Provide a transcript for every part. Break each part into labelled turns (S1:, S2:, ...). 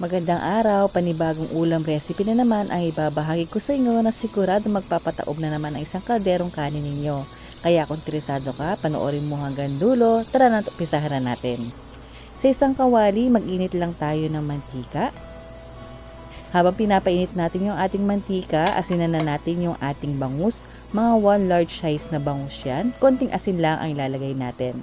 S1: Magandang araw, panibagong ulam recipe na naman ay ibabahagi ko sa inyo na sigurado magpapataob na naman ang isang kalderong kanin ninyo. Kaya kung interesado ka, panoorin mo hanggang dulo, tara na umpisahan na natin. Sa isang kawali, mag-init lang tayo ng mantika. Habang pinapainit natin yung ating mantika, asinan na natin yung ating bangus. Mga 1 large size na bangus yan, konting asin lang ang ilalagay natin.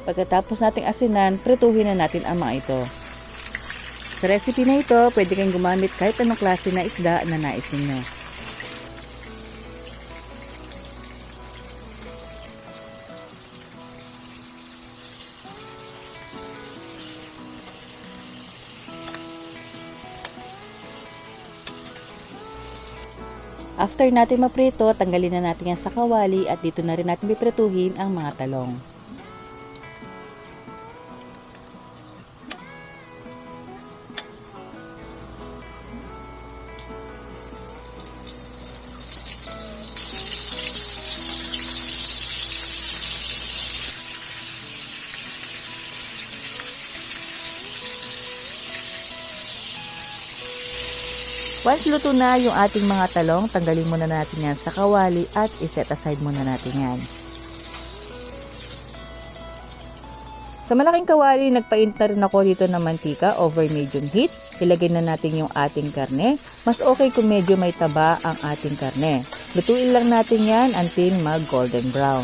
S1: Pagkatapos nating asinan, prituhin na natin ang mga ito. Sa recipe na ito, pwede kayong gumamit kahit anong klase na isda na nais ninyo. After natin maprito, tanggalin na natin yan sa kawali at dito na rin natin piprituhin ang mga talong. Once luto na yung ating mga talong, tanggalin muna natin yan sa kawali at iset aside muna natin yan. Sa malaking kawali, nagpainit na rin ako dito ng mantika over medium heat. Ilagay na natin yung ating karne. Mas okay kung medyo may taba ang ating karne. Lutuin lang natin yan until mag golden brown.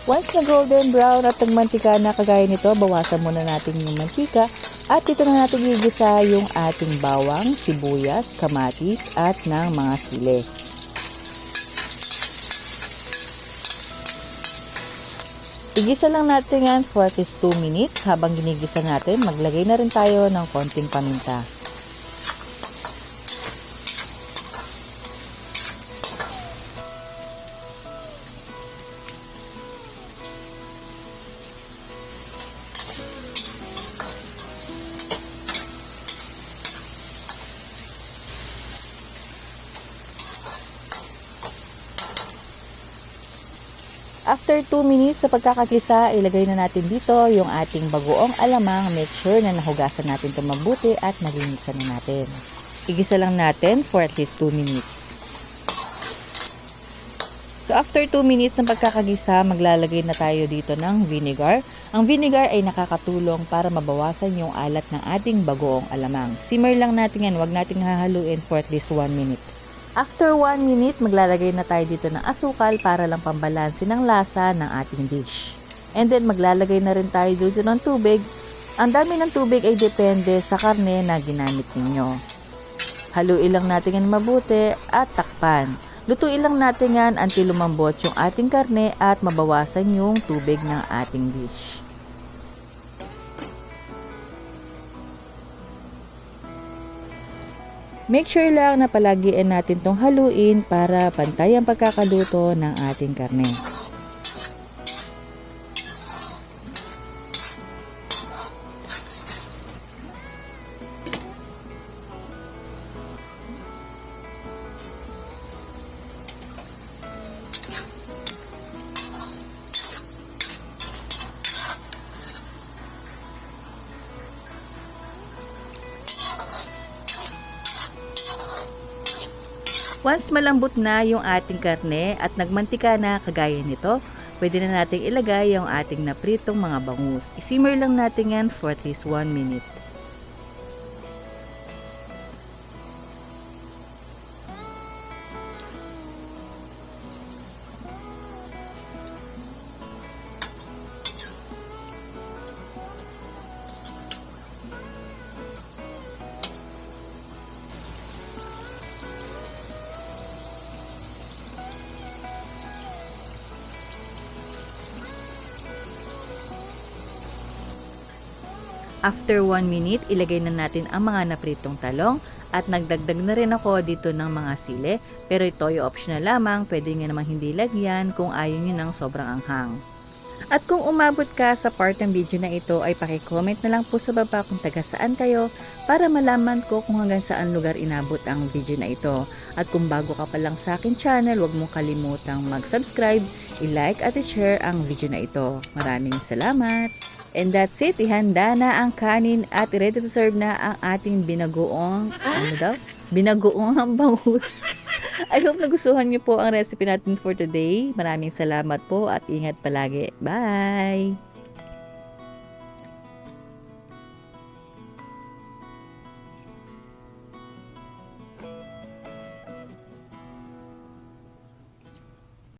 S1: Once na golden brown at nagmantika na kagaya nito, bawasan muna natin yung mantika at dito na natin gigisa yung ating bawang, sibuyas, kamatis at ng mga sili. Igisa lang natin yan for at least 2 minutes. Habang ginigisa natin, maglagay na rin tayo ng konting paminta. After 2 minutes sa pagkakagisa, ilagay na natin dito yung ating bagoong alamang. Make sure na nahugasan natin ito mabuti at malinisan na natin. Igisa lang natin for at least 2 minutes. So after 2 minutes ng pagkakagisa, maglalagay na tayo dito ng vinegar. Ang vinegar ay nakakatulong para mabawasan yung alat ng ating bagoong alamang. Simmer lang natin yan, huwag nating hahaluin for at least 1 minute. After 1 minute, maglalagay na tayo dito ng asukal para lang pambalansin ng lasa ng ating dish. And then maglalagay na rin tayo dito ng tubig. Ang dami ng tubig ay depende sa karne na ginamit ninyo. Haluin lang natin yan mabuti at takpan. Lutuin lang natin yan until lumambot yung ating karne at mabawasan yung tubig ng ating dish. Make sure lang na palagian natin tong haluin para pantay ang pagkakaluto ng ating karne. Once malambot na yung ating karne at nagmantika na kagaya nito, pwede na nating ilagay yung ating napritong mga bangus. Isimmer lang natin yan for at least 1 minute. After 1 minute, ilagay na natin ang mga napritong talong at nagdagdag na rin ako dito ng mga sili. Pero ito ay optional lamang, pwede nyo namang hindi lagyan kung ayaw nyo ng sobrang anghang. At kung umabot ka sa part ng video na ito ay paki-comment na lang po sa baba kung taga saan kayo para malaman ko kung hanggang saan lugar inabot ang video na ito. At kung bago ka pa lang sa akin channel, huwag mong kalimutang mag-subscribe, i-like at i-share ang video na ito. Maraming salamat! And that's it, ihanda na ang kanin at ready to serve na ang ating binagoong, binagoong bangus. I hope nagustuhan niyo po ang recipe natin for today. Maraming salamat po at ingat palagi. Bye!